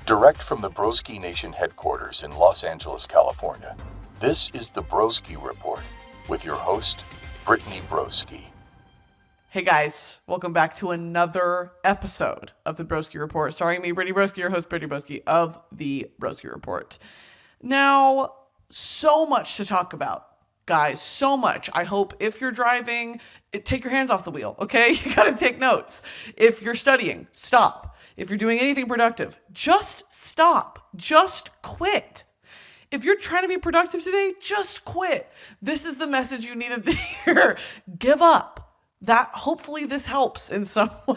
Direct from the Broski Nation headquarters in Los Angeles, California, this is the Broski Report with your host, Brittany Broski. Hey guys, welcome back to another episode of the Broski Report, starring me, Brittany Broski, your host, Brittany Broski of the Broski Report. Now, so much to talk about, guys, so much. I hope if you're driving, take your hands off the wheel, okay? You gotta take notes. If you're studying, stop. If you're doing anything productive, just stop. Just quit. If you're trying to be productive today, just quit. This is the message you needed to hear. Give up. Hopefully this helps in some way.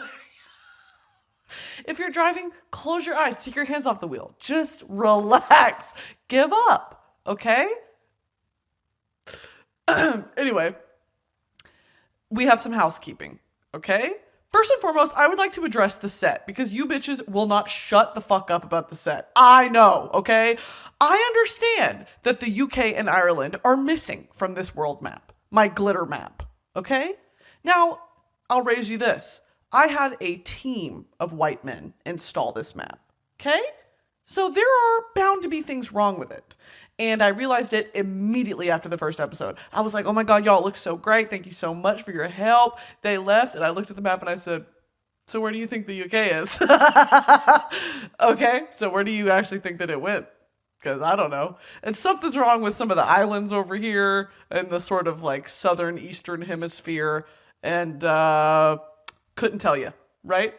If you're driving, close your eyes, take your hands off the wheel. Just relax. Give up, okay? Anyway, we have some housekeeping, okay? First and foremost, I would like to address the set because you bitches will not shut the fuck up about the set. I know, okay? I understand that the UK and Ireland are missing from this world map, my glitter map, okay? Now, I'll raise you this. I had a team of white men install this map, okay? So there are bound to be things wrong with it. And I realized it immediately after the first episode. I was like, oh my God, y'all look so great. Thank you so much for your help. They left and I looked at the map and I said, so where do you think the UK is? Okay, so where do you actually think that it went? Because I don't know. And something's wrong with some of the islands over here in the sort of like southern eastern hemisphere. And couldn't tell you, right?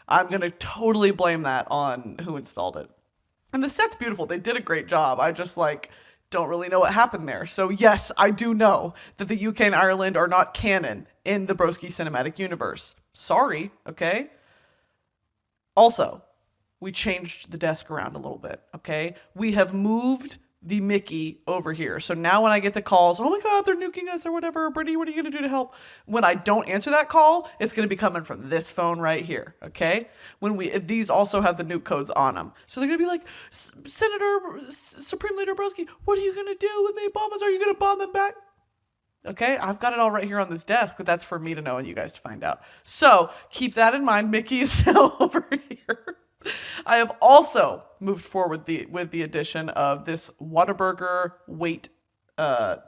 I'm going to totally blame that on who installed it. And the set's beautiful. They did a great job. I just don't really know what happened there. So yes, I do know that the UK and Ireland are not canon in the Broski cinematic universe. Sorry, okay? Also, we changed the desk around a little bit, okay? We have moved the Mickey over here. So now when I get the calls, oh my God, they're nuking us or whatever, Brittany, what are you going to do to help? When I don't answer that call, it's going to be coming from this phone right here, okay? These also have the nuke codes on them. So they're going to be like, Supreme Leader Broski, what are you going to do when they bomb us? Are you going to bomb them back? Okay, I've got it all right here on this desk, but that's for me to know and you guys to find out. So keep that in mind. Mickey is now over here. I have also moved forward with the addition of this Whataburger wait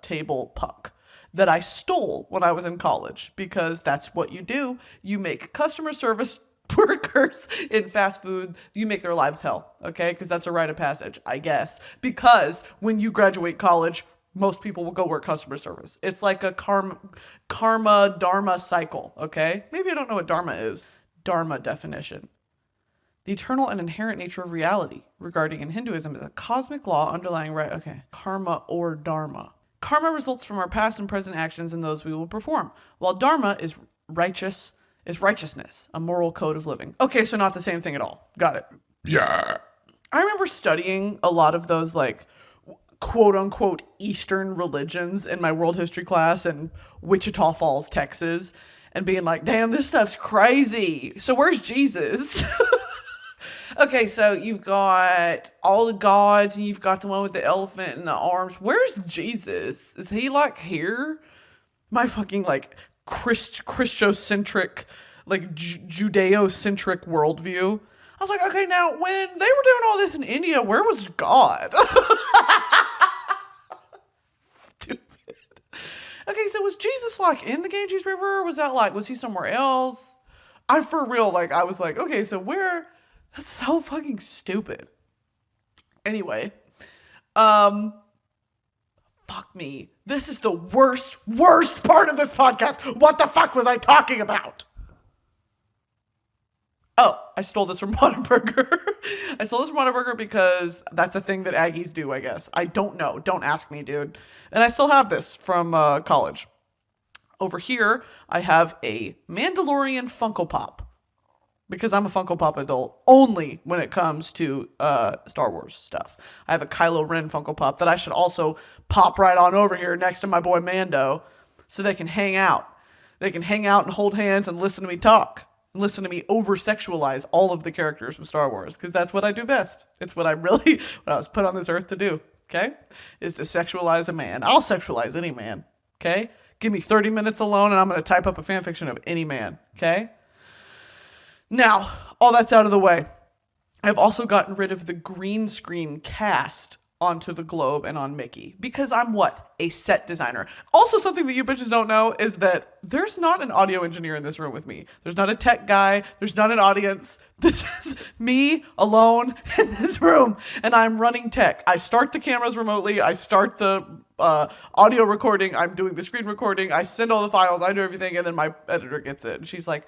table puck that I stole when I was in college because that's what you do. You make customer service workers in fast food, you make their lives hell, okay? Because that's a rite of passage, I guess. Because when you graduate college, most people will go work customer service. It's like a karma dharma cycle, okay? Maybe I don't know what dharma is. Dharma definition. The eternal and inherent nature of reality regarding in Hinduism is a cosmic law underlying karma or dharma. Karma results from our past and present actions and those we will perform, while dharma is righteousness, a moral code of living. Okay, so not the same thing at all. Got it. Yeah. I remember studying a lot of those quote unquote Eastern religions in my world history class in Wichita Falls, Texas, and being like, damn, this stuff's crazy. So where's Jesus? Okay, so you've got all the gods, and you've got the one with the elephant and the arms. Where's Jesus? Is he here? My fucking Christocentric, Judeo-centric worldview. I was like, okay, now when they were doing all this in India, where was God? Stupid. Okay, so was Jesus in the Ganges River? Or was that was he somewhere else? I was like, okay, so where? That's so fucking stupid. Anyway, fuck me. This is the worst part of this podcast. What the fuck was I talking about? Oh, I stole this from Whataburger. I stole this from Whataburger because that's a thing that Aggies do, I guess. I don't know. Don't ask me, dude. And I still have this from college. Over here, I have a Mandalorian Funko Pop. Because I'm a Funko Pop adult only when it comes to Star Wars stuff. I have a Kylo Ren Funko Pop that I should also pop right on over here next to my boy Mando so they can hang out. They can hang out and hold hands and listen to me talk. And listen to me over-sexualize all of the characters from Star Wars. Because that's what I do best. It's what I was put on this earth to do. Okay? Is to sexualize a man. I'll sexualize any man. Okay? Give me 30 minutes alone and I'm going to type up a fanfiction of any man. Okay? Now, all that's out of the way. I've also gotten rid of the green screen cast onto the globe and on Mickey because I'm what? A set designer. Also, something that you bitches don't know is that there's not an audio engineer in this room with me. There's not a tech guy. There's not an audience. This is me alone in this room, and I'm running tech. I start the cameras remotely. I start the audio recording. I'm doing the screen recording. I send all the files. I do everything, and then my editor gets it. And she's like,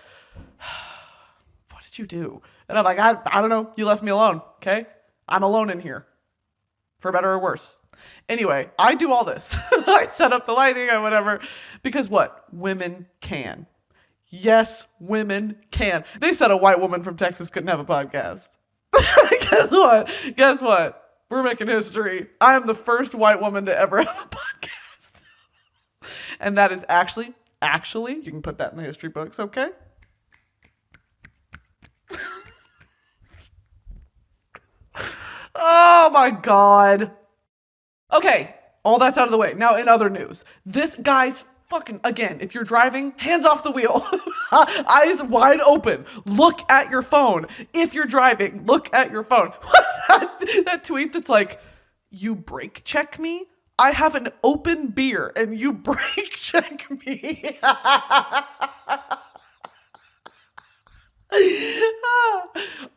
what did you do? And I'm like, I don't know. You left me alone, okay? I'm alone in here. For better or worse. Anyway, I do all this. I set up the lighting and whatever. Because what? Women can. Yes, women can. They said a white woman from Texas couldn't have a podcast. Guess what? Guess what? We're making history. I am the first white woman to ever have a podcast. And that is actually, you can put that in the history books, okay? Oh my God. Okay, all that's out of the way. Now, in other news, this guy's fucking, again, if you're driving, hands off the wheel. Eyes wide open. Look at your phone. If you're driving, look at your phone. What's that tweet that's like, you brake check me? I have an open beer and you brake check me.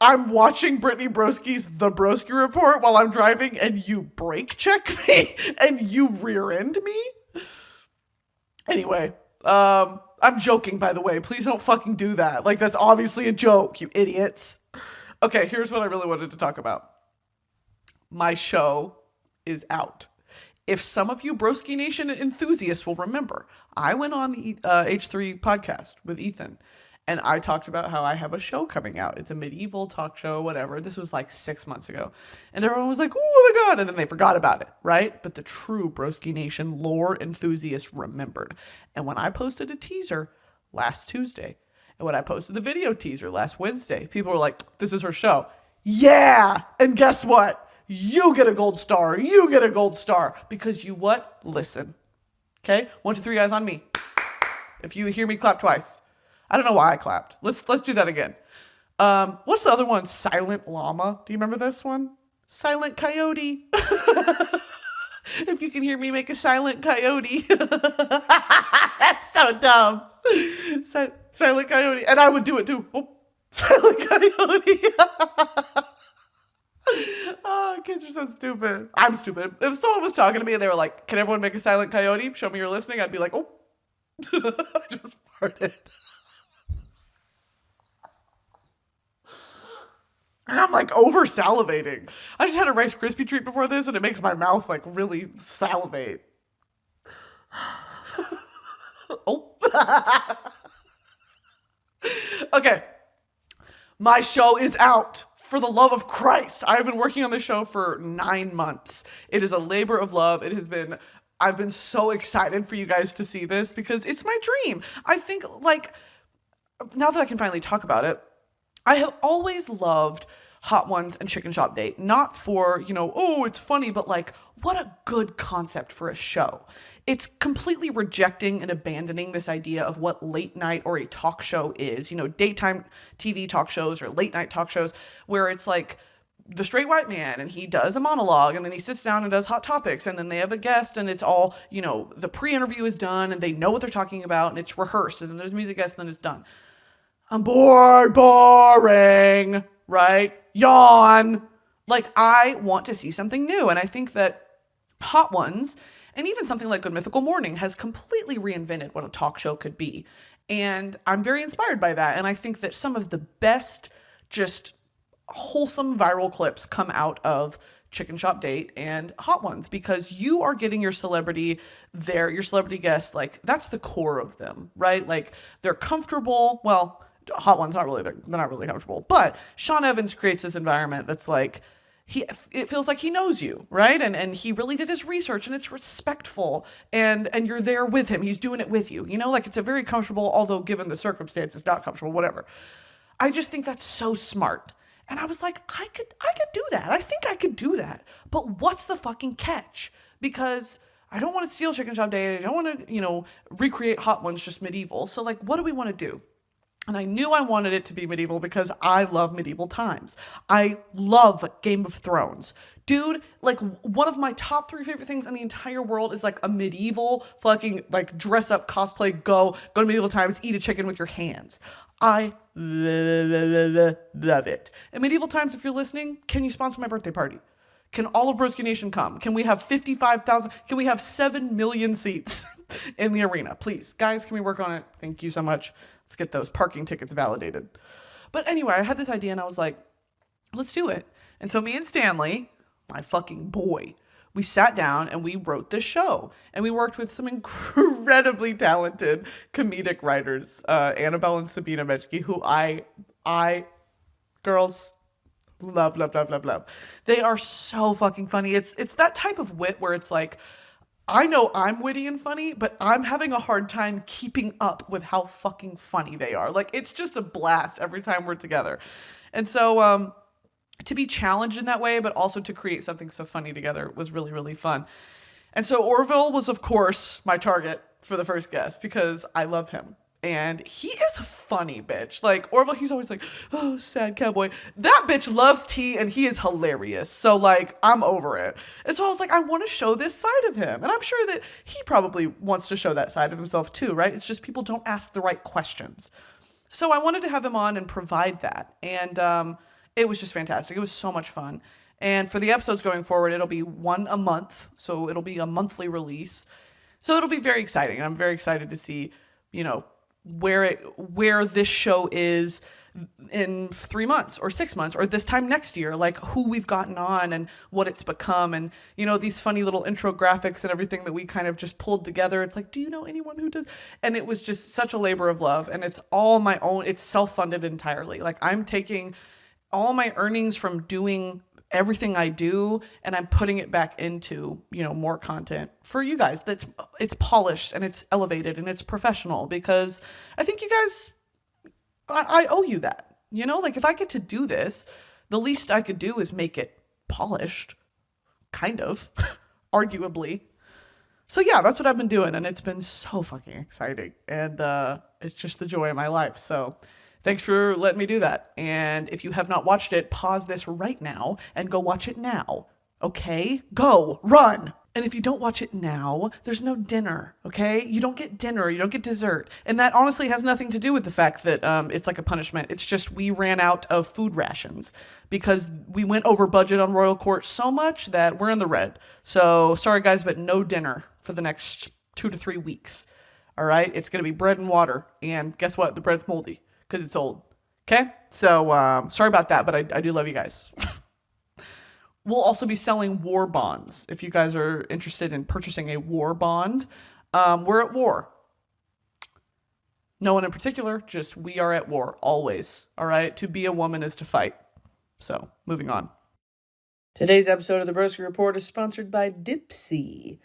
I'm watching Brittany Broski's The Broski Report while I'm driving and you brake check me and you rear end me. Anyway, I'm joking, by the way. Please don't fucking do that. Like, that's obviously a joke, you idiots. Okay, here's what I really wanted to talk about. My show is out. If some of you Broski Nation enthusiasts will remember, I went on the H3 podcast with Ethan. And I talked about how I have a show coming out. It's a medieval talk show, whatever. This was like 6 months ago. And everyone was like, oh my God. And then they forgot about it, right? But the true Broski Nation lore enthusiasts remembered. And when I posted a teaser last Tuesday, and when I posted the video teaser last Wednesday, people were like, this is her show. Yeah. And guess what? You get a gold star. You get a gold star. Because you what? Listen. Okay? 1, 2, 3 eyes on me. If you hear me clap twice. I don't know why I clapped. Let's do that again. What's the other one? Silent Llama. Do you remember this one? Silent Coyote. If you can hear me make a silent coyote. That's so dumb. Silent Coyote. And I would do it too. Oh, Silent Coyote. Oh, kids are so stupid. I'm stupid. If someone was talking to me and they were like, can everyone make a silent coyote? Show me you're listening. I'd be like, oh. I just farted. And I'm like over salivating. I just had a Rice Krispie treat before this and it makes my mouth like really salivate. Oh. Okay. My show is out. For the love of Christ. I've been working on this show for 9 months. It is a labor of love. I've been so excited for you guys to see this because it's my dream. I think like, now that I can finally talk about it, I have always loved Hot Ones and Chicken Shop Date. Not for, oh, it's funny, but like, what a good concept for a show. It's completely rejecting and abandoning this idea of what late night or a talk show is. Daytime TV talk shows or late night talk shows where it's like the straight white man and he does a monologue and then he sits down and does hot topics and then they have a guest and it's all, the pre-interview is done and they know what they're talking about and it's rehearsed and then there's music guests and then it's done. I'm bored, boring, right? Yawn. Like, I want to see something new. And I think that Hot Ones, and even something like Good Mythical Morning, has completely reinvented what a talk show could be. And I'm very inspired by that. And I think that some of the best, just wholesome viral clips come out of Chicken Shop Date and Hot Ones because you are getting your celebrity there, your celebrity guest, like, that's the core of them, right? Like, they're comfortable. Well, Hot Ones, they're not really comfortable. But Sean Evans creates this environment that's like, it feels like he knows you, right? And he really did his research and it's respectful and you're there with him. He's doing it with you. Like it's a very comfortable, although given the circumstances, not comfortable, whatever. I just think that's so smart. And I was like, I could do that. I think I could do that. But what's the fucking catch? Because I don't want to steal Chicken Shop Day. I don't want to, recreate Hot Ones just medieval. So like, what do we want to do? And I knew I wanted it to be medieval because I love medieval times. I love Game of Thrones. Dude, like one of my top 3 favorite things in the entire world is like a medieval fucking like dress up, cosplay, go to medieval times, eat a chicken with your hands. I love it. And medieval times, if you're listening, can you sponsor my birthday party? Can all of Broski Nation come? Can we have 55,000? Can we have 7 million seats in the arena? Please. Guys, can we work on it? Thank you so much. Let's get those parking tickets validated. But anyway, I had this idea and I was like, let's do it. And so me and Stanley, my fucking boy, we sat down and we wrote this show. And we worked with some incredibly talented comedic writers, Annabelle and Sabina Mechke, who I, girls, love. They are so fucking funny. It's that type of wit where it's like, I know I'm witty and funny, but I'm having a hard time keeping up with how fucking funny they are. Like, it's just a blast every time we're together. And so, to be challenged in that way, but also to create something so funny together was really, really fun. And so Orville was, of course, my target for the first guest because I love him. And he is a funny bitch. Like, Orville, he's always like, oh, sad cowboy. That bitch loves tea and he is hilarious. So, like, I'm over it. And so I was like, I want to show this side of him. And I'm sure that he probably wants to show that side of himself too, right? It's just people don't ask the right questions. So I wanted to have him on and provide that. And it was just fantastic. It was so much fun. And for the episodes going forward, it'll be one a month. So it'll be a monthly release. So it'll be very exciting. And I'm very excited to see, you know, where this show is in 3 months or 6 months or this time next year, like who we've gotten on and what it's become. And, you know, these funny little intro graphics and everything that we kind of just pulled together. It's like, do you know anyone who does? And it was just such a labor of love. And it's all my own. It's self-funded entirely. Like, I'm taking all my earnings from doing everything I do and I'm putting it back into, you know, more content for you guys. It's polished and it's elevated and it's professional, because I think you guys, I owe you that. You know, like, if I get to do this, the least I could do is make it polished, kind of, arguably. So yeah, that's what I've been doing, and it's been so fucking exciting, and it's just the joy of my life. So thanks for letting me do that. And if you have not watched it, pause this right now and go watch it now. Okay? Go. Run. And if you don't watch it now, there's no dinner, okay? You don't get dinner, you don't get dessert. And that honestly has nothing to do with the fact that it's like a punishment. It's just we ran out of food rations because we went over budget on Royal Court so much that we're in the red. So sorry guys, but no dinner for the next 2 to 3 weeks. All right? It's going to be bread and water. And guess what? The bread's moldy because it's old. Okay? So sorry about that, but I do love you guys. We'll also be selling war bonds. If you guys are interested in purchasing a war bond, we're at war. No one in particular, just we are at war always. All right? To be a woman is to fight. So, moving on. Today's episode of the Broski Report is sponsored by Dipsea.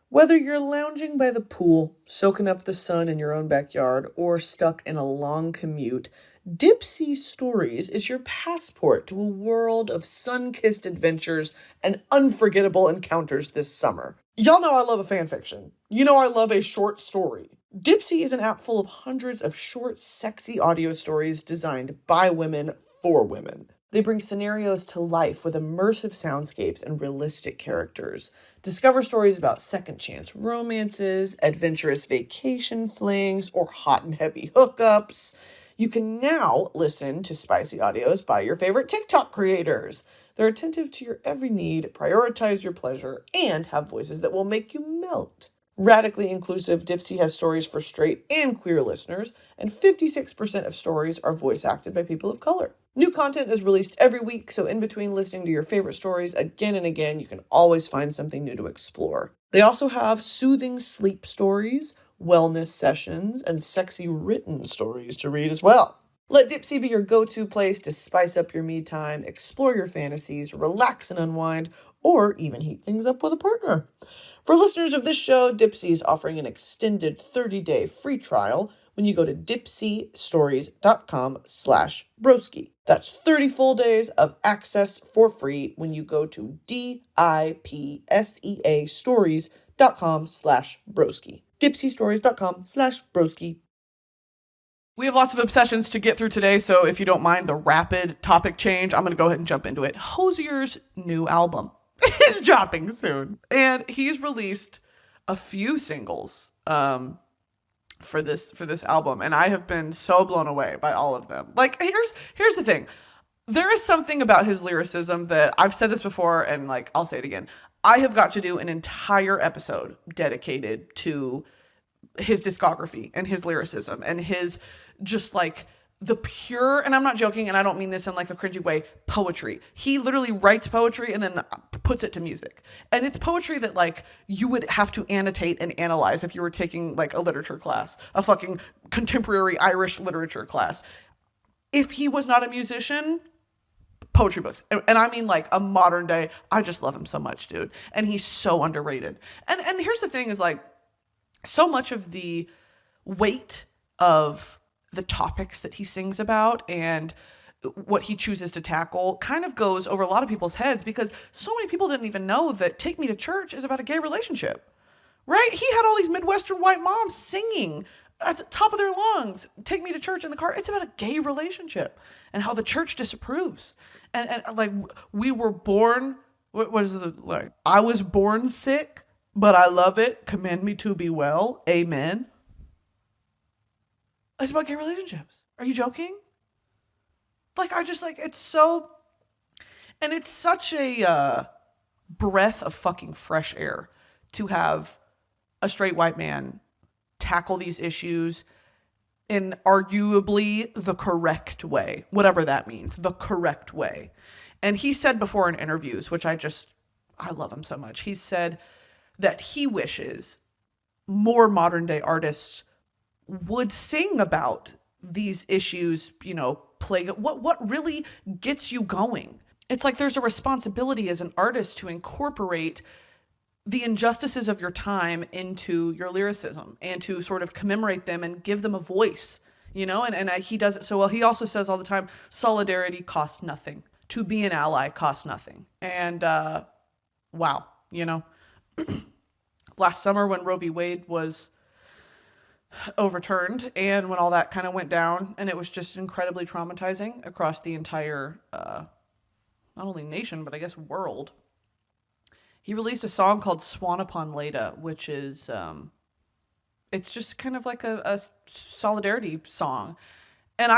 Whether you're lounging by the pool, soaking up the sun in your own backyard, or stuck in a long commute, Dipsea Stories is your passport to a world of sun-kissed adventures and unforgettable encounters this summer. Y'all know I love a fan fiction. You know I love a short story. Dipsea is an app full of hundreds of short, sexy audio stories designed by women for women. They bring scenarios to life with immersive soundscapes and realistic characters. Discover stories about second chance romances, adventurous vacation flings, or hot and heavy hookups. You can now listen to spicy audios by your favorite TikTok creators. They're attentive to your every need, prioritize your pleasure, and have voices that will make you melt. Radically inclusive, Dipsea has stories for straight and queer listeners, and 56% of stories are voice acted by people of color. New content is released every week, so in between listening to your favorite stories again and again, you can always find something new to explore. They also have soothing sleep stories, wellness sessions, and sexy written stories to read as well. Let Dipsea be your go-to place to spice up your me time, explore your fantasies, relax and unwind, or even heat things up with a partner. For listeners of this show, Dipsea is offering an extended 30-day free trial when you go to dipseastories.com/broski. That's 30 full days of access for free when you go to dipseastories.com/broski. dipseastories.com/broski. We have lots of obsessions to get through today, so if you don't mind the rapid topic change, I'm going to go ahead and jump into it. Hozier's new album is dropping soon, and he's released a few singles for this album, and I have been so blown away by all of them. Like, here's the thing. There is something about his lyricism that I've said this before, and like I'll say it again. I have got to do an entire episode dedicated to his discography and his lyricism and his just like the pure, and I'm not joking, and I don't mean this in like a cringy way, poetry. He literally writes poetry and then puts it to music. And it's poetry that like you would have to annotate and analyze if you were taking like a literature class, a fucking contemporary Irish literature class. If he was not a musician, poetry books. And I mean like a modern day, I just love him so much, dude. And he's so underrated. And here's the thing is like, so much of the weight of the topics that he sings about and what he chooses to tackle kind of goes over a lot of people's heads, because so many people didn't even know that Take Me to Church is about a gay relationship, right? He had all these Midwestern white moms singing at the top of their lungs, Take Me to Church in the car. It's about a gay relationship and how the church disapproves. And like, we were born, what is it like? I was born sick, but I love it. Command me to be well. Amen. It's about gay relationships. Are you joking? Like, I just like, it's so, and it's such a breath of fucking fresh air to have a straight white man tackle these issues in arguably the correct way, whatever that means, the correct way. And he said before in interviews, which I love him so much. He said that he wishes more modern day artists would sing about these issues, you know, what really gets you going. It's like there's a responsibility as an artist to incorporate the injustices of your time into your lyricism and to sort of commemorate them and give them a voice, you know, and he does it so well. He also says all the time, solidarity costs nothing. To be an ally costs nothing. And wow, you know, last summer when Roe v. Wade was overturned and when all that kind of went down, and it was just incredibly traumatizing across the entire, not only nation, but I guess world. He released a song called Swan Upon Leda, which is, it's just kind of like a solidarity song. And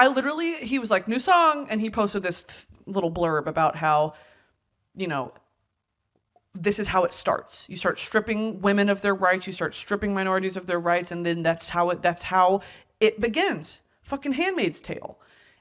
he was like, new song. And he posted this little blurb about how, you know, this is how it starts. You start stripping women of their rights. You start stripping minorities of their rights. And then that's how it begins. Fucking Handmaid's Tale.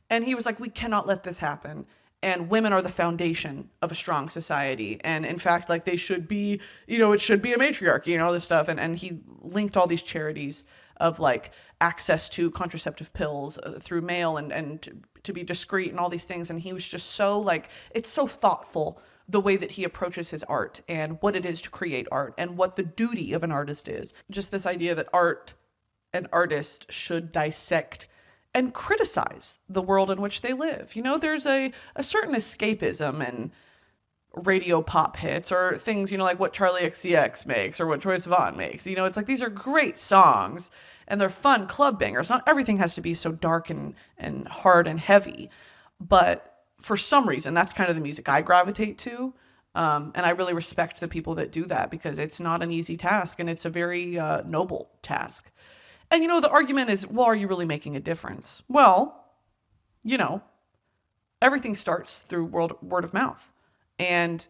And he was like, we cannot let this happen. And women are the foundation of a strong society. And in fact, like, they should be, you know, it should be a matriarchy and all this stuff. And he linked all these charities of like access to contraceptive pills through mail and to be discreet and all these things. And he was just so like, it's so thoughtful the way that he approaches his art and what it is to create art and what the duty of an artist is. Just this idea that an artist should dissect and criticize the world in which they live. You know, there's a certain escapism in radio pop hits or things, you know, like what Charlie XCX makes or what Troye Sivan makes. You know, it's like, these are great songs and they're fun club bangers. Not everything has to be so dark and hard and heavy, but for some reason, that's kind of the music I gravitate to. And I really respect the people that do that, because it's not an easy task and it's a very noble task. And, you know, the argument is, well, are you really making a difference? Well, you know, everything starts through word of mouth. And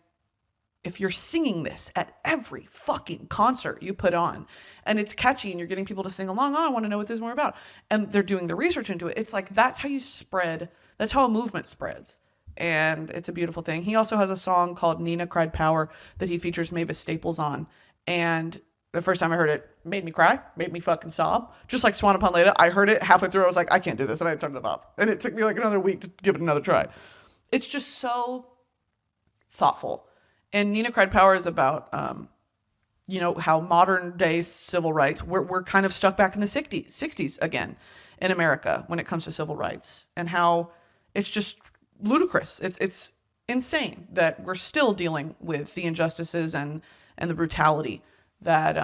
if you're singing this at every fucking concert you put on and it's catchy and you're getting people to sing along, oh, I want to know what this is more about, and they're doing the research into it, it's like, that's how you spread, that's how a movement spreads. And it's a beautiful thing. He also has a song called Nina Cried Power that he features Mavis Staples on. And the first time I heard it, made me cry, made me fucking sob. Just like Swan Upon Leda, I heard it halfway through, I was like, I can't do this, and I turned it off. And it took me like another week to give it another try. It's just so thoughtful. And Nina Cried Power is about, you know, how modern day civil rights, we're kind of stuck back in the 60s again in America when it comes to civil rights, and how it's just ludicrous. It's insane that we're still dealing with the injustices and the brutality that,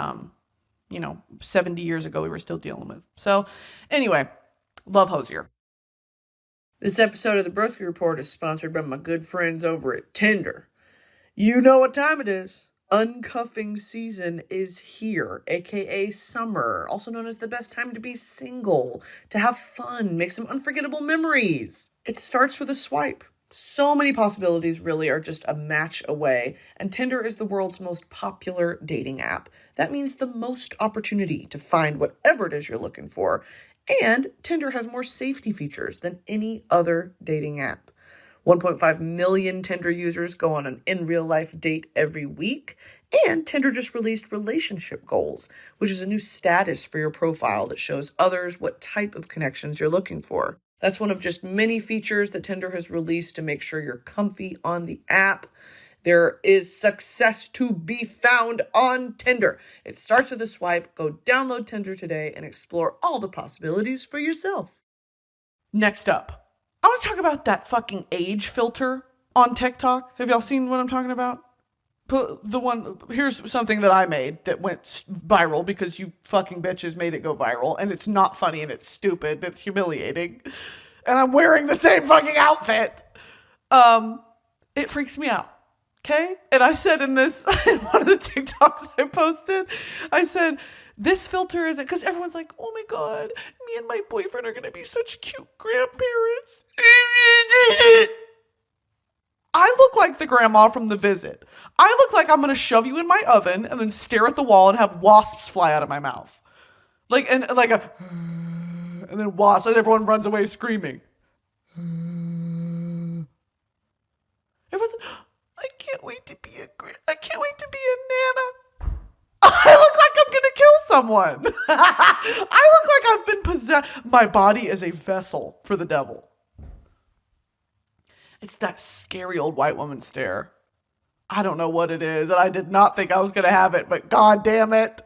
you know, 70 years ago we were still dealing with. So anyway, Love Hozier. This episode of the Broski Report is sponsored by my good friends over at Tinder. You know what time it is. Uncuffing season is here, aka summer, also known as the best time to be single, to have fun, make some unforgettable memories. It starts with a swipe. So many possibilities really are just a match away, and Tinder is the world's most popular dating app. That means the most opportunity to find whatever it is you're looking for, and Tinder has more safety features than any other dating app. 1.5 million Tinder users go on an in-real-life date every week, and Tinder just released relationship goals, which is a new status for your profile that shows others what type of connections you're looking for. That's one of just many features that Tinder has released to make sure you're comfy on the app. There is success to be found on Tinder. It starts with a swipe. Go download Tinder today and explore all the possibilities for yourself. Next up, I want to talk about that fucking age filter on TikTok. Have y'all seen what I'm talking about? Here's something that I made that went viral because you fucking bitches made it go viral, and it's not funny and it's stupid. It's humiliating. And I'm wearing the same fucking outfit. It freaks me out. Okay? And I said in one of the TikToks I posted, I said, this filter isn't, because everyone's like, oh my God, me and my boyfriend are going to be such cute grandparents. I look like the grandma from The Visit. I look like I'm going to shove you in my oven and then stare at the wall and have wasps fly out of my mouth. And then wasps, and everyone runs away screaming. Everyone's like, I can't wait to be a nana. I look like I'm going to kill someone. I look like I've been possessed. My body is a vessel for the devil. It's that scary old white woman stare. I don't know what it is, and I did not think I was going to have it, but God damn it.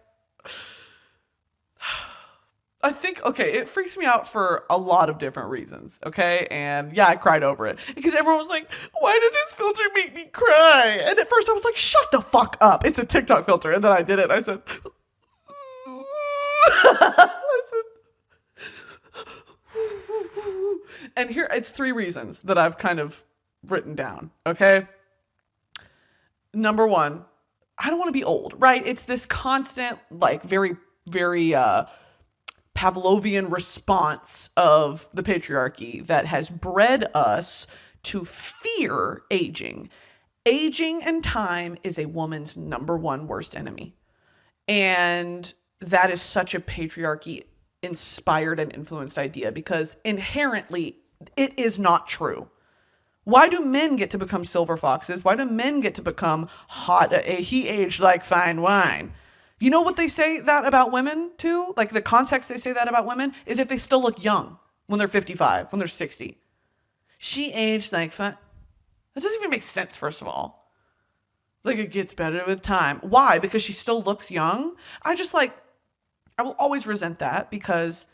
I think, okay, it freaks me out for a lot of different reasons, okay? And yeah, I cried over it. Because everyone was like, why did this filter make me cry? And at first I was like, shut the fuck up. It's a TikTok filter. And then I did it, and I said, and here, it's 3 reasons that I've kind of written down, okay? Number 1, I don't want to be old, right? It's this constant, like, very, very Pavlovian response of the patriarchy that has bred us to fear aging. Aging and time is a woman's number 1 worst enemy. And that is such a patriarchy inspired and influenced idea because inherently it is not true. Why do men get to become silver foxes? Why do men get to become hot? He aged like fine wine. You know what they say that about women too? Like the context they say that about women is if they still look young when they're 55, when they're 60. She aged like fine. That doesn't even make sense, first of all. Like it gets better with time. Why? Because she still looks young? I will always resent that because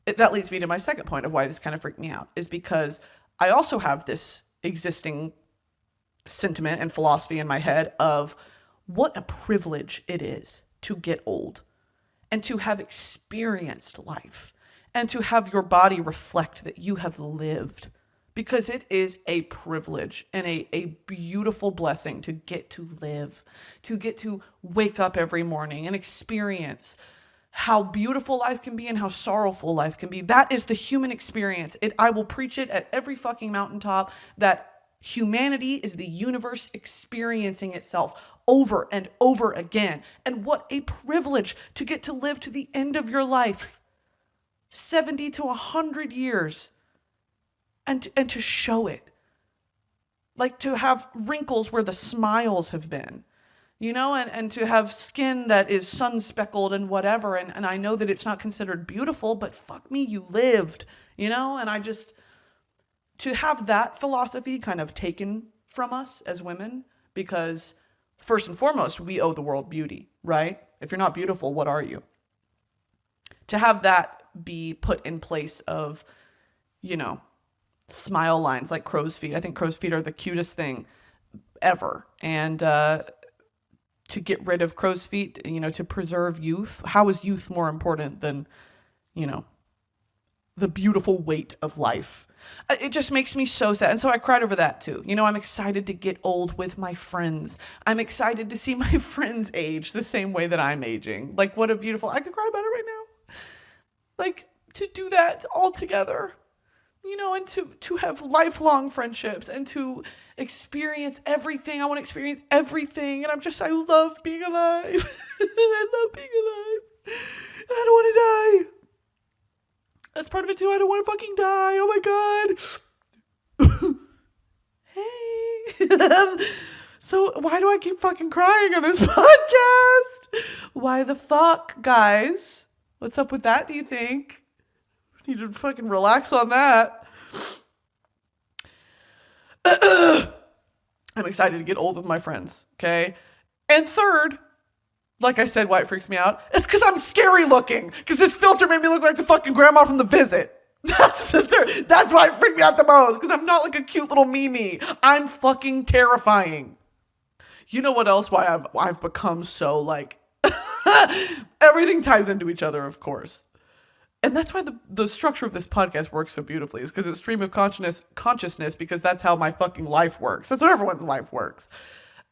that leads me to my second point of why this kind of freaked me out is because I also have this existing sentiment and philosophy in my head of what a privilege it is to get old and to have experienced life and to have your body reflect that you have lived, because it is a privilege and a beautiful blessing to get to live, to get to wake up every morning and experience how beautiful life can be and how sorrowful life can be. That is the human experience. I will preach it at every fucking mountaintop that humanity is the universe experiencing itself over and over again. And what a privilege to get to live to the end of your life. 70 to 100 years. And to show it. Like to have wrinkles where the smiles have been. You know, and to have skin that is sun-speckled and whatever. And I know that it's not considered beautiful, but fuck me, you lived. You know, and to have that philosophy kind of taken from us as women, because first and foremost, we owe the world beauty, right? If you're not beautiful, what are you? To have that be put in place of, you know, smile lines like crow's feet. I think crow's feet are the cutest thing ever. And to get rid of crow's feet, you know, to preserve youth. How is youth more important than, you know, the beautiful weight of life. It just makes me so sad. And so I cried over that too. You know, I'm excited to get old with my friends. I'm excited to see my friends age the same way that I'm aging. Like, what a beautiful, I could cry about it right now. Like, to do that all together, you know, and to have lifelong friendships and to experience everything. I want to experience everything. And I love being alive. I love being alive. And I don't want to die. That's part of it too. I don't want to fucking die. Oh my God. Hey. So why do I keep fucking crying on this podcast? Why the fuck, guys? What's up with that, do you think? Need to fucking relax on that. I'm excited to get old with my friends, okay? And third, like I said, why it freaks me out, it's because I'm scary looking. Because this filter made me look like the fucking grandma from The Visit. That's the third. That's why it freaked me out the most. Because I'm not like a cute little Mimi. I'm fucking terrifying. You know what else? Why I've become so like everything ties into each other, of course. And that's why the structure of this podcast works so beautifully, is because it's stream of consciousness, because that's how my fucking life works. That's how everyone's life works.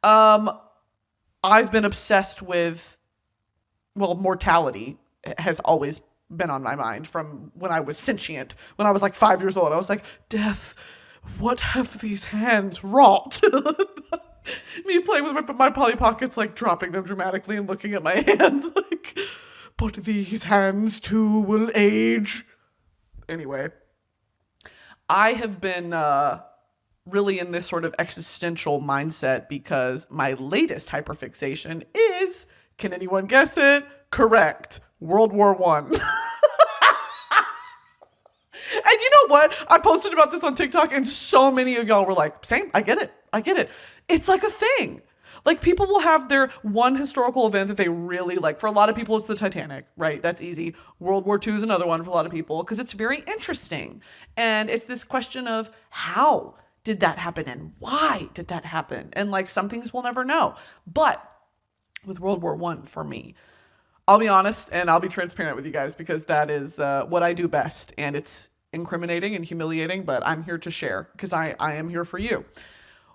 I've been obsessed with, well, mortality has always been on my mind from when I was sentient. When I was like 5 years old, I was like, death, what have these hands wrought? Me playing with my Polly Pockets, like dropping them dramatically and looking at my hands like, but these hands too will age. Anyway, I have been really in this sort of existential mindset because my latest hyperfixation is, can anyone guess it? Correct. World War I. And you know what? I posted about this on TikTok and so many of y'all were like, same, I get it. It's like a thing. Like, people will have their one historical event that they really like. For a lot of people, it's the Titanic, right? That's easy. World War II is another one for a lot of people because it's very interesting. And it's this question of how did that happen and why did that happen? And like, some things we'll never know. But with World War I, for me, I'll be honest and I'll be transparent with you guys because that is what I do best. And it's incriminating and humiliating, but I'm here to share because I am here for you.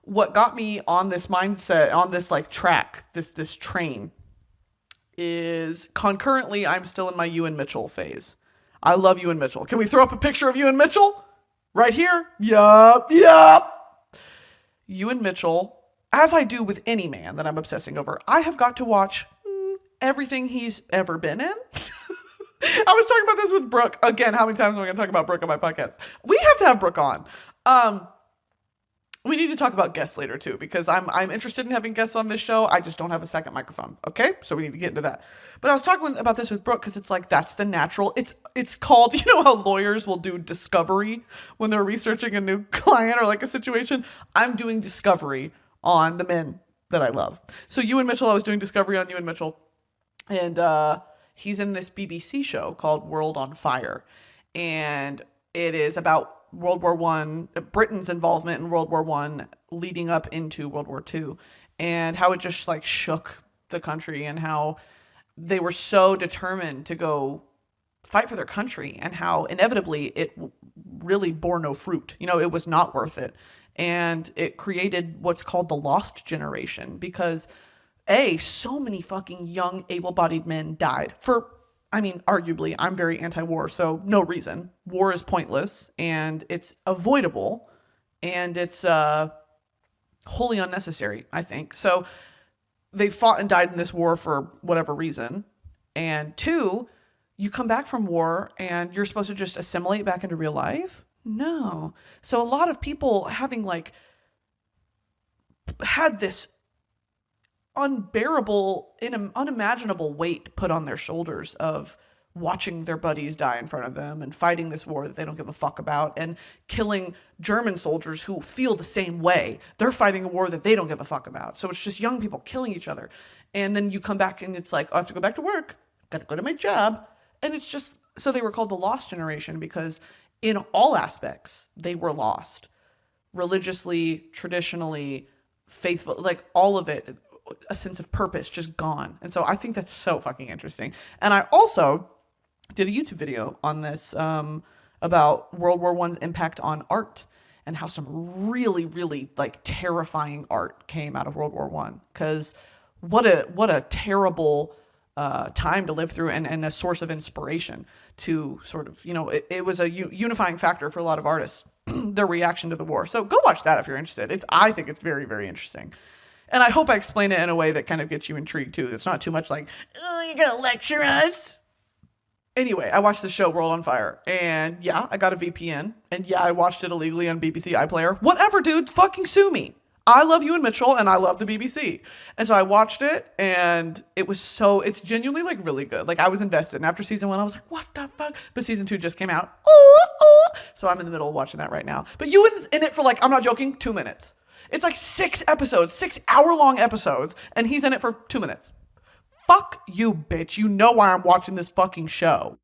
What got me on this mindset, on this like track, this train, is concurrently I'm still in my Ewan Mitchell phase. I love Ewan Mitchell. Can we throw up a picture of Ewan Mitchell? Right here? Yup. Ewan Mitchell, as I do with any man that I'm obsessing over, I have got to watch everything he's ever been in. I was talking about this with Brooke. Again, how many times am I going to talk about Brooke on my podcast? We have to have Brooke on. We need to talk about guests later too, because I'm interested in having guests on this show. I just don't have a second microphone. Okay, so we need to get into that. But I was talking about this with Brooke because it's like that's the natural. It's called, you know how lawyers will do discovery when they're researching a new client or like a situation. I'm doing discovery on the men that I love. So Ewan Mitchell, I was doing discovery on Ewan Mitchell, and he's in this BBC show called World on Fire, and it is about World War I, Britain's involvement in World War I leading up into World War II, and how it just like shook the country and how they were so determined to go fight for their country and how inevitably it really bore no fruit. You know, it was not worth it. And it created what's called the lost generation because so many fucking young able-bodied men died for, I mean, arguably, I'm very anti-war, so no reason. War is pointless, and it's avoidable, and it's wholly unnecessary, I think. So they fought and died in this war for whatever reason. And two, you come back from war, and you're supposed to just assimilate back into real life? No. So a lot of people having, like, had this unbearable, unimaginable weight put on their shoulders of watching their buddies die in front of them and fighting this war that they don't give a fuck about and killing German soldiers who feel the same way. They're fighting a war that they don't give a fuck about. So it's just young people killing each other. And then you come back and it's like, oh, I have to go back to work. Got to go to my job. And it's just, so they were called the lost generation because in all aspects, they were lost. Religiously, traditionally, faithful, like all of it, a sense of purpose just gone. And so I think that's so fucking interesting. And I also did a YouTube video on this about World War I's impact on art and how some really, really like terrifying art came out of World War One. Because what a terrible time to live through, and a source of inspiration to sort of, it was a unifying factor for a lot of artists, their reaction to the war. So go watch that if you're interested. I think it's very, very interesting. And I hope I explain it in a way that kind of gets you intrigued too. It's not too much like, oh, you're going to lecture us. Anyway, I watched the show World on Fire, and yeah, I got a VPN, and yeah, I watched it illegally on BBC iPlayer. Whatever, dude, fucking sue me. I love Ewan Mitchell, and I love the BBC. And so I watched it, and it's genuinely, like, really good. Like, I was invested. And after season 1, I was like, what the fuck? But season 2 just came out. Ooh, ooh. So I'm in the middle of watching that right now. But Ewan's in it for, like, I'm not joking, 2 minutes. It's like 6 episodes, 6 hour-long episodes, and he's in it for 2 minutes. Fuck you, bitch. You know why I'm watching this fucking show.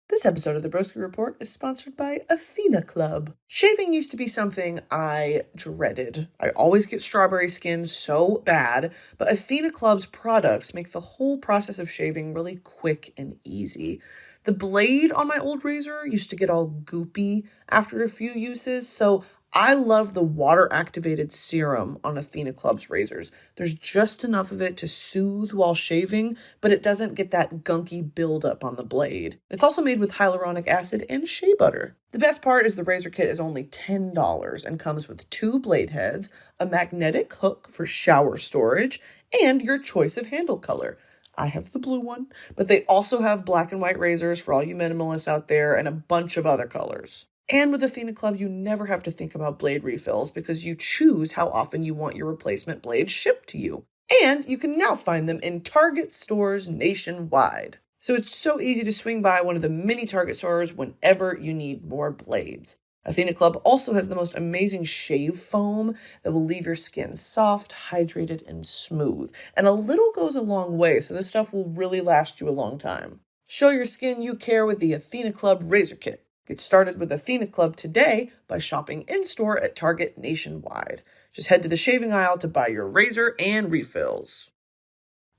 This episode of the Broski Report is sponsored by Athena Club. Shaving used to be something I dreaded. I always get strawberry skin so bad, but Athena Club's products make the whole process of shaving really quick and easy. The blade on my old razor used to get all goopy after a few uses, so I love the water-activated serum on Athena Club's razors. There's just enough of it to soothe while shaving, but it doesn't get that gunky buildup on the blade. It's also made with hyaluronic acid and shea butter. The best part is the razor kit is only $10 and comes with 2 blade heads, a magnetic hook for shower storage, and your choice of handle color. I have the blue one, but they also have black and white razors for all you minimalists out there and a bunch of other colors. And with Athena Club, you never have to think about blade refills because you choose how often you want your replacement blade shipped to you. And you can now find them in Target stores nationwide. So it's so easy to swing by one of the many Target stores whenever you need more blades. Athena Club also has the most amazing shave foam that will leave your skin soft, hydrated, and smooth. And a little goes a long way, so this stuff will really last you a long time. Show your skin you care with the Athena Club Razor Kit. Get started with Athena Club today by shopping in-store at Target nationwide. Just head to the shaving aisle to buy your razor and refills.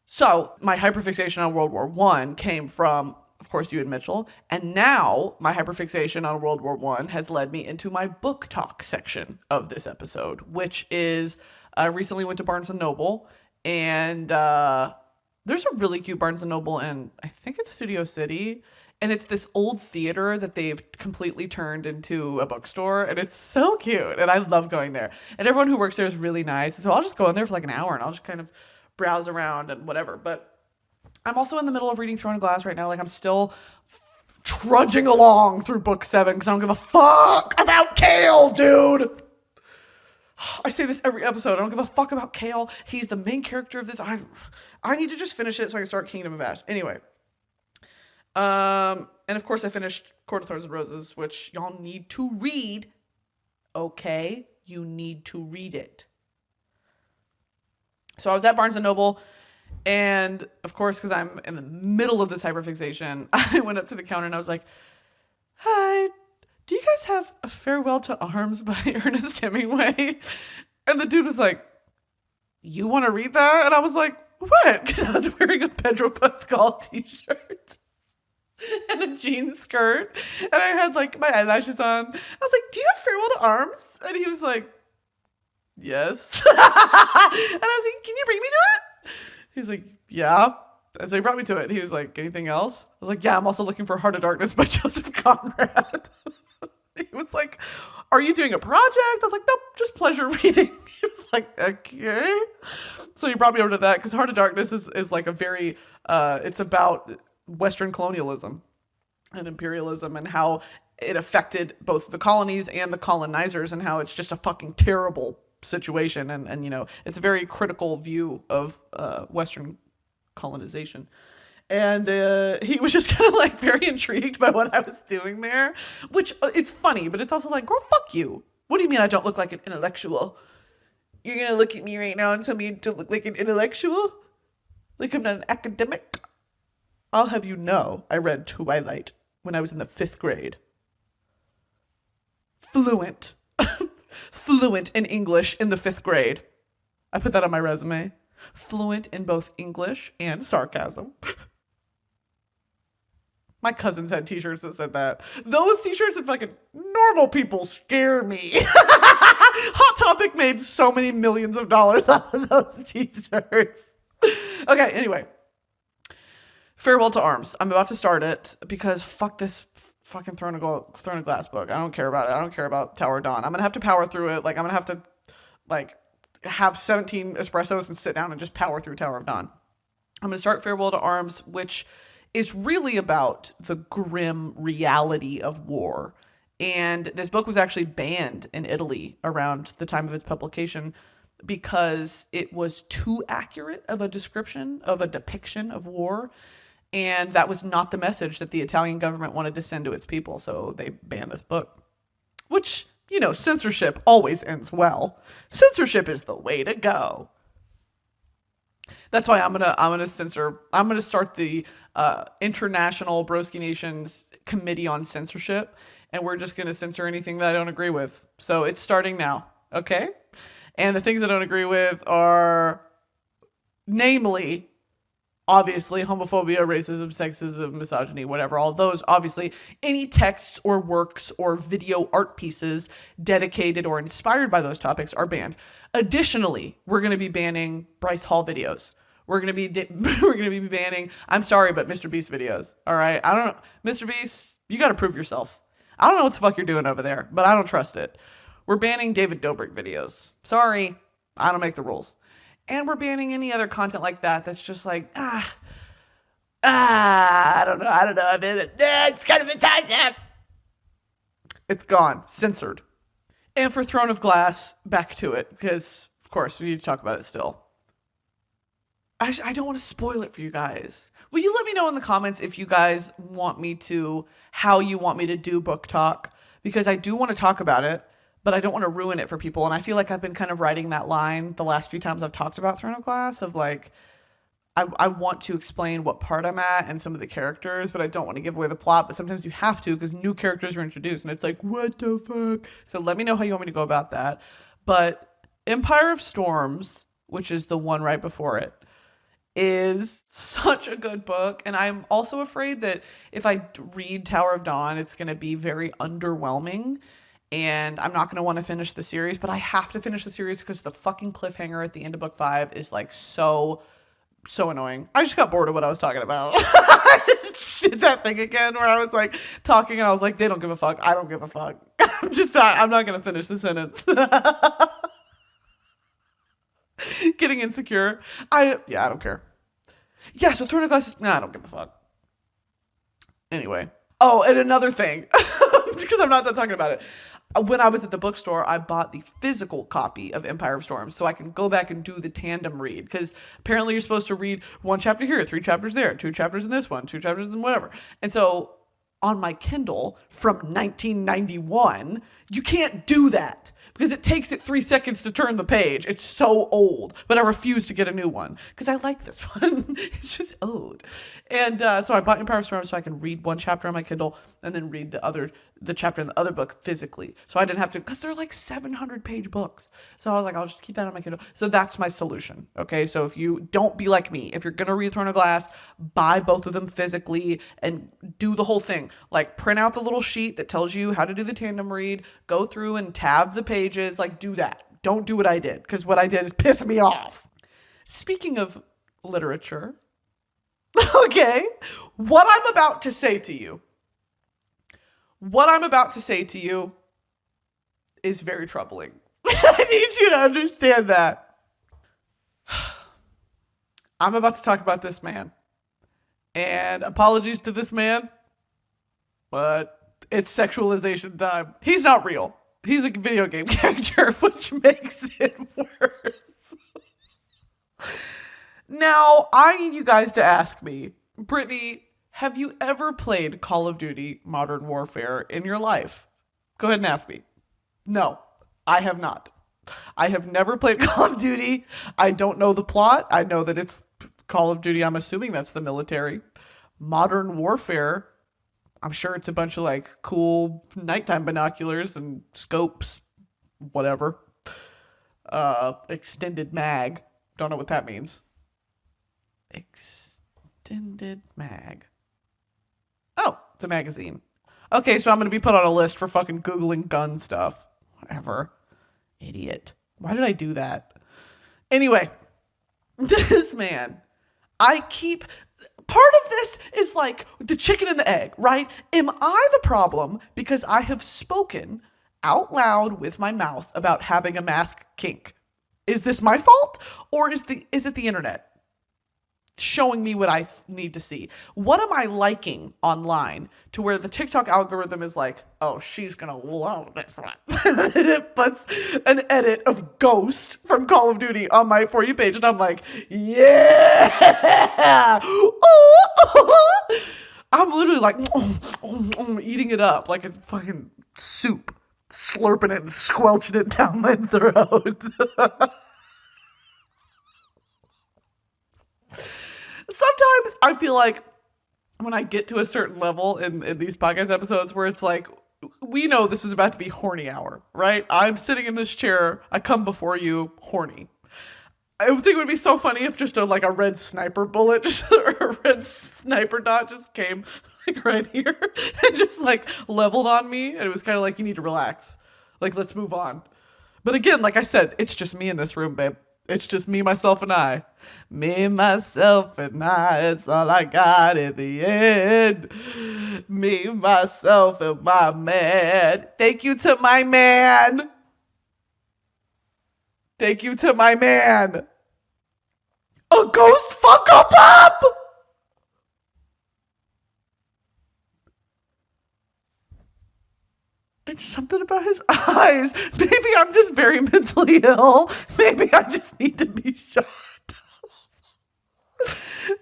So my hyperfixation on World War I came from, of course, Ewan Mitchell. And now my hyperfixation on World War I has led me into my book talk section of this episode, which is I recently went to Barnes & Noble, and there's a really cute Barnes & Noble in, I think it's Studio City. And it's this old theater that they've completely turned into a bookstore. And it's so cute. And I love going there. And everyone who works there is really nice. So I'll just go in there for like an hour and I'll just kind of browse around and whatever. But I'm also in the middle of reading Throne of Glass right now. Like, I'm still trudging along through book 7 because I don't give a fuck about Kale, dude. I say this every episode. I don't give a fuck about Kale. He's the main character of this. I need to just finish it so I can start Kingdom of Ash. Anyway. And of course I finished Court of Thorns and Roses, which y'all need to read. Okay? You need to read it. So I was at Barnes & Noble, and of course, because I'm in the middle of this hyperfixation, I went up to the counter and I was like, hi, do you guys have A Farewell to Arms by Ernest Hemingway? And the dude was like, you want to read that? And I was like, what? Because I was wearing a Pedro Pascal t-shirt. And a jean skirt, and I had like my eyelashes on. I was like, do you have Farewell to Arms? And he was like, yes. And I was like, can you bring me to it? He's like, yeah. And so he brought me to it. He was like, anything else? I was like, yeah, I'm also looking for Heart of Darkness by Joseph Conrad. He was like, are you doing a project? I was like, nope, just pleasure reading. He was like, okay. So he brought me over to that because Heart of Darkness is like a very, it's about Western colonialism and imperialism and how it affected both the colonies and the colonizers and how it's just a fucking terrible situation. And you know, it's a very critical view of Western colonization. And he was just kind of like very intrigued by what I was doing there, which it's funny, but it's also like, girl, fuck you. What do you mean I don't look like an intellectual? You're going to look at me right now and tell me to look like an intellectual? Like I'm not an academic? I'll have you know, I read Twilight when I was in the 5th grade. Fluent. Fluent in English in the 5th grade. I put that on my resume. Fluent in both English and sarcasm. My cousins had t-shirts that said that. Those t-shirts and fucking normal people scare me. Hot Topic made so many millions of dollars off of those t-shirts. Okay, anyway. Farewell to Arms. I'm about to start it because fuck this fucking Throne of Glass book. I don't care about it. I don't care about Tower of Dawn. I'm going to have to power through it. Like, I'm going to have to, like, have 17 espressos and sit down and just power through Tower of Dawn. I'm going to start Farewell to Arms, which is really about the grim reality of war. And this book was actually banned in Italy around the time of its publication because it was too accurate of a description, of a depiction of war. And that was not the message that the Italian government wanted to send to its people. So they banned this book, which, you know, censorship always ends well. Censorship is the way to go. That's why I'm gonna start the International Broski Nation's Committee on Censorship, and we're just gonna censor anything that I don't agree with. So it's starting now, okay? And the things I don't agree with are, namely, obviously, homophobia, racism, sexism, misogyny, whatever, all those, obviously. Any texts or works or video art pieces dedicated or inspired by those topics are banned. Additionally, we're going to be banning Bryce Hall videos. We're going to be banning, I'm sorry, but Mr. Beast videos. All right? I don't know. Mr. Beast, you got to prove yourself. I don't know what the fuck you're doing over there, but I don't trust it. We're banning David Dobrik videos. Sorry, I don't make the rules. And we're banning any other content like that that's just like, I don't know. It's kind of a toss-up. It's gone. Censored. And for Throne of Glass, back to it, because, of course, we need to talk about it still. I don't want to spoil it for you guys. Will you let me know in the comments if you guys want me to, how you want me to do book talk? Because I do want to talk about it, but I don't want to ruin it for people. And I feel like I've been kind of writing that line the last few times I've talked about Throne of Glass of like, I want to explain what part I'm at and some of the characters, but I don't want to give away the plot. But sometimes you have to because new characters are introduced and it's like, what the fuck? So let me know how you want me to go about that. But Empire of Storms, which is the one right before it, is such a good book. And I'm also afraid that if I read Tower of Dawn, it's going to be very underwhelming. And I'm not going to want to finish the series, but I have to finish the series because the fucking cliffhanger at the end of book 5 is like so annoying. I just got bored of what I was talking about. I just did that thing again where I was like talking and I was like, they don't give a fuck. I don't give a fuck. I'm not going to finish the sentence. Getting insecure. I don't care. Yeah, so Throne of Glass I don't give a fuck. Anyway. Oh, and another thing, because I'm not done talking about it. When I was at the bookstore, I bought the physical copy of Empire of Storms so I can go back and do the tandem read. Because apparently you're supposed to read 1 chapter here, 3 chapters there, 2 chapters in this one, 2 chapters in whatever. And so on my Kindle from 1991, you can't do that. Because it takes it 3 seconds to turn the page. It's so old. But I refuse to get a new one. Because I like this one. It's just old. And so I bought Empire of Storms so I can read 1 chapter on my Kindle and then read the chapter in the other book physically. So I didn't have to, because they're like 700-page books. So I was like, I'll just keep that on my Kindle. So that's my solution. Okay, so if you don't be like me, if you're going to read Throne of Glass, buy both of them physically and do the whole thing. Like print out the little sheet that tells you how to do the tandem read, go through and tab the pages, like do that. Don't do what I did, because what I did is piss me off. Speaking of literature, okay, what I'm about to say to you is very troubling. I need you to understand that. I'm about to talk about this man. And apologies to this man, but it's sexualization time. He's not real. He's a video game character, which makes it worse. Now, I need you guys to ask me, Brittany, have you ever played Call of Duty Modern Warfare in your life? Go ahead and ask me. No, I have not. I have never played Call of Duty. I don't know the plot. I know that it's Call of Duty. I'm assuming that's the military. Modern Warfare, I'm sure it's a bunch of like cool nighttime binoculars and scopes, whatever. Extended mag. Don't know what that means. Extended mag. Oh, it's a magazine. Okay, so I'm going to be put on a list for fucking Googling gun stuff. Whatever. Idiot. Why did I do that? Anyway, this man, part of this is like the chicken and the egg, right? Am I the problem because I have spoken out loud with my mouth about having a mask kink? Is this my fault? Or is it the internet showing me what I need to see? What am I liking online to where the TikTok algorithm is like, oh, she's gonna love this one. And it puts an edit of Ghost from Call of Duty on my For You page, and I'm like, yeah! I'm literally like, eating it up like it's fucking soup, slurping it and squelching it down my throat. Sometimes I feel like when I get to a certain level in these podcast episodes where it's like, we know this is about to be horny hour, right? I'm sitting in this chair. I come before you horny. I think it would be so funny if just a red sniper bullet or a red sniper dot just came like right here and just like leveled on me. And it was kind of like, you need to relax. Like, let's move on. But again, like I said, it's just me in this room, babe. It's just me, myself, and I. Me, myself, and I. It's all I got in the end. Me, myself, and my man. Thank you to my man. Thank you to my man. A ghost fuck up! It's something about his eyes. Maybe I'm just very mentally ill. Maybe I just need to be shot.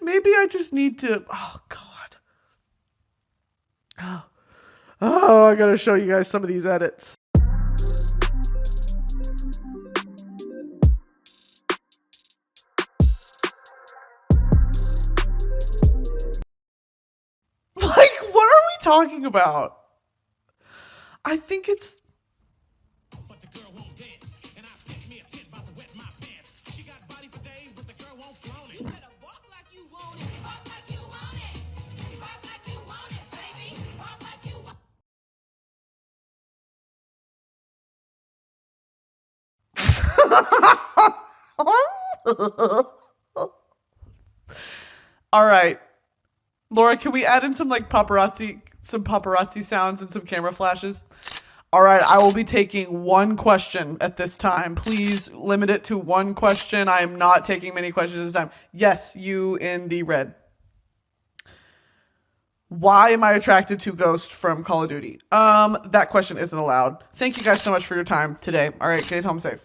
Maybe I just need to... Oh, God. Oh, I gotta show you guys some of these edits. Like, what are we talking about? I think it's... All right. Laura, can we add in some paparazzi sounds and some camera flashes? All right, I will be taking one question at this time. Please limit it to one question. I am not taking many questions this time. Yes, you in the red. Why am I attracted to Ghost from Call of Duty? That question isn't allowed. Thank you guys so much for your time today. All right, get home safe.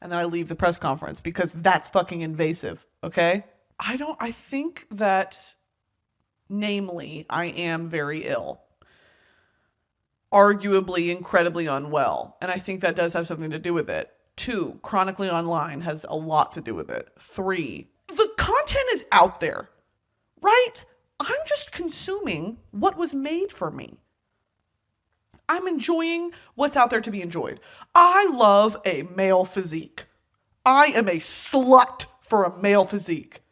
And then I leave the press conference because that's fucking invasive, okay? I think that, namely, I am very ill. Arguably incredibly unwell. And I think that does have something to do with it. 2, chronically online has a lot to do with it. 3, the content is out there, right? I'm just consuming what was made for me. I'm enjoying what's out there to be enjoyed. I love a male physique. I am a slut for a male physique.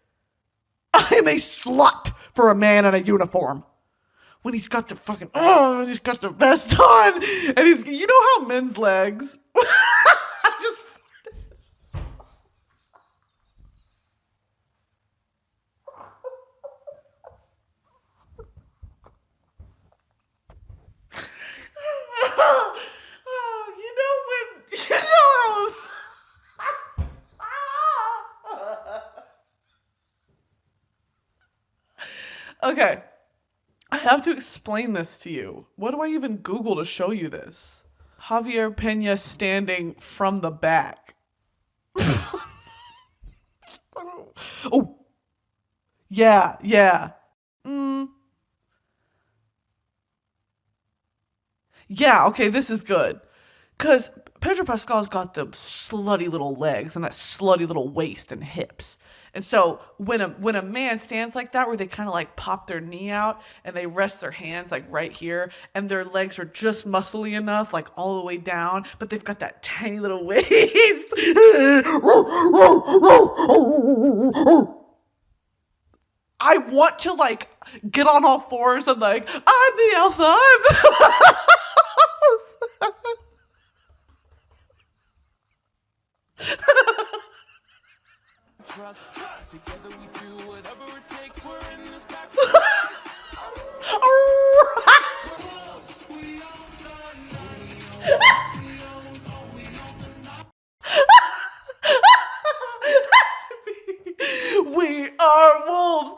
I am a slut for a man in a uniform. When he's got the fucking, he's got the vest on, and you know how men's legs, I just farted. Okay. I have to explain this to you. What do I even Google to show you this? Javier Pena standing from the back. Oh. Yeah. Yeah, okay, this is good. Because Pedro Pascal's got them slutty little legs and that slutty little waist and hips. And so when a man stands like that, where they kind of like pop their knee out and they rest their hands like right here, and their legs are just muscly enough, like all the way down, but they've got that tiny little waist. I want to like get on all fours and like, I'm the alpha. I'm the Trust. Together we do whatever it takes. We're in this back. We are wolves.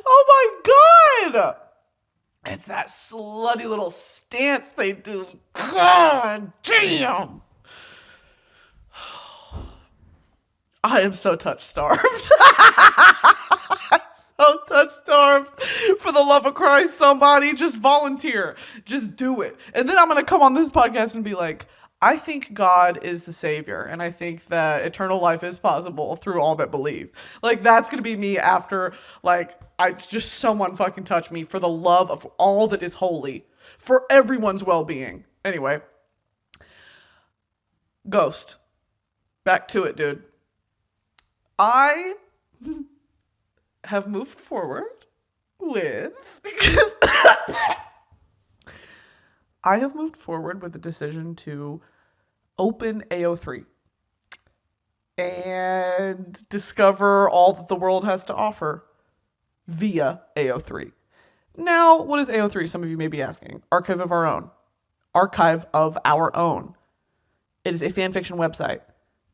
Oh my god! It's that slutty little stance they do. God damn! I am so touch starved. I'm so touch starved. For the love of Christ, somebody just volunteer. Just do it. And then I'm going to come on this podcast and be like, I think God is the savior. And I think that eternal life is possible through all that believe. Like, that's going to be me after, like, someone fucking touch me for the love of all that is holy. For everyone's well-being. Anyway. Ghost. Back to it, dude. I have moved forward with the decision to open AO3 and discover all that the world has to offer via AO3. Now, what is AO3? Some of you may be asking. Archive of our own. Archive of our own. It is a fanfiction website.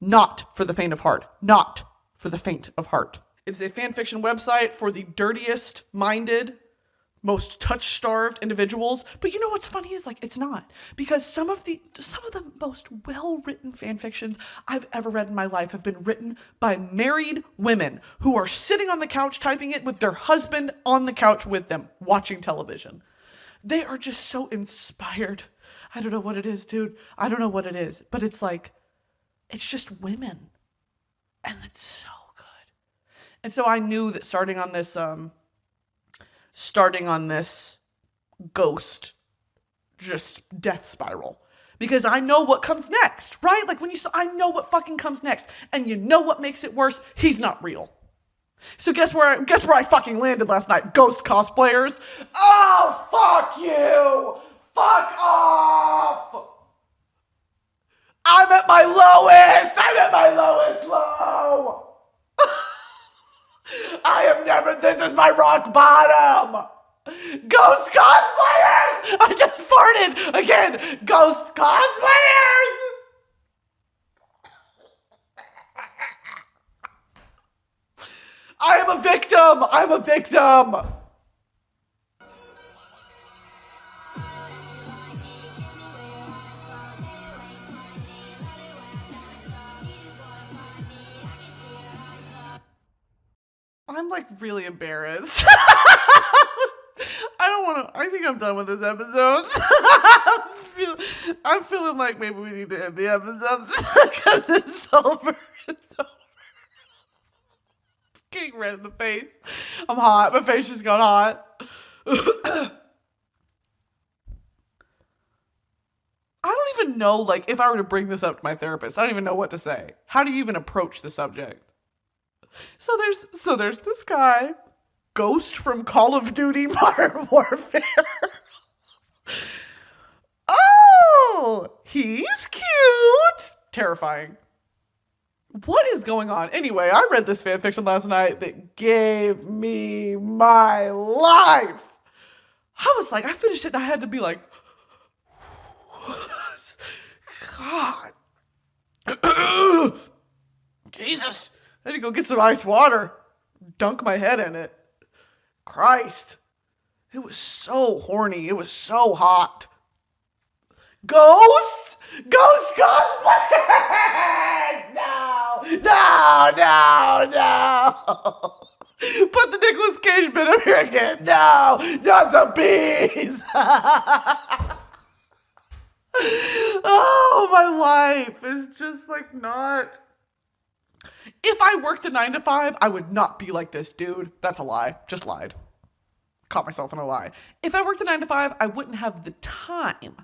Not for the faint of heart. Not for the faint of heart. It's a fanfiction website for the dirtiest minded, most touch-starved individuals. But you know what's funny is like it's not. Because some of the most well-written fanfictions I've ever read in my life have been written by married women who are sitting on the couch typing it with their husband on the couch with them, watching television. They are just so inspired. I don't know what it is, dude. I don't know what it is. But it's like, it's just women. And it's so good. And so I knew that starting on this ghost just death spiral, because I know what comes next, right? Like I know what fucking comes next. And you know what makes it worse? He's not real. So guess where I fucking landed last night? Ghost cosplayers. Oh, fuck you. Fuck off. I'm at my lowest low. This is my rock bottom. Ghost cosplayers! I just farted again. Ghost cosplayers! I am a victim. I'm a victim. I'm like really embarrassed. I think I'm done with this episode. I'm feeling like maybe we need to end the episode because it's over. It's over. Getting red in the face. I'm hot. My face just got hot. I don't even know, like, if I were to bring this up to my therapist, I don't even know what to say. How do you even approach the subject? So there's this guy, Ghost from Call of Duty Modern Warfare. Oh, he's cute. Terrifying. What is going on? Anyway, I read this fanfiction last night that gave me my life. I was like, I finished it and I had to be like, God. Jesus. I had to go get some ice water. Dunk my head in it. Christ. It was so horny. It was so hot. Ghost? Ghost cosplay! No. Put the Nicolas Cage bit up here again. No, not the bees. Oh, my life is just like not. If I worked a 9 to 5, I would not be like this, dude. That's a lie. Just lied. Caught myself in a lie. If I worked a 9 to 5, I wouldn't have the time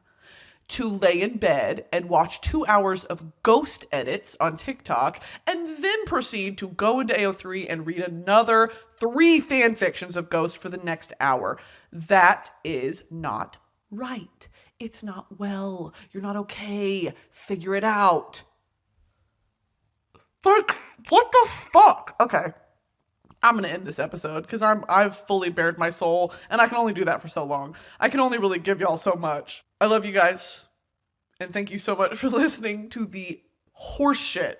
to lay in bed and watch 2 hours of ghost edits on TikTok and then proceed to go into AO3 and read another 3 fan fictions of Ghost for the next hour. That is not right. It's not well. You're not okay. Figure it out. Like, what the fuck? Okay. I'm going to end this episode because I've fully bared my soul, and I can only do that for so long. I can only really give y'all so much. I love you guys, and thank you so much for listening to the horseshit,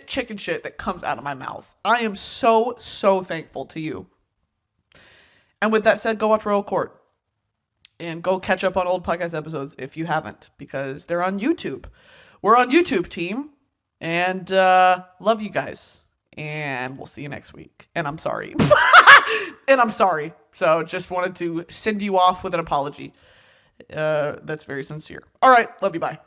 chicken shit that comes out of my mouth. I am so thankful to you. And with that said, go watch Royal Court. And go catch up on old podcast episodes if you haven't, because they're on YouTube. We're on YouTube, team. And love you guys. And we'll see you next week. And I'm sorry. So just wanted to send you off with an apology. That's very sincere. All right. Love you. Bye.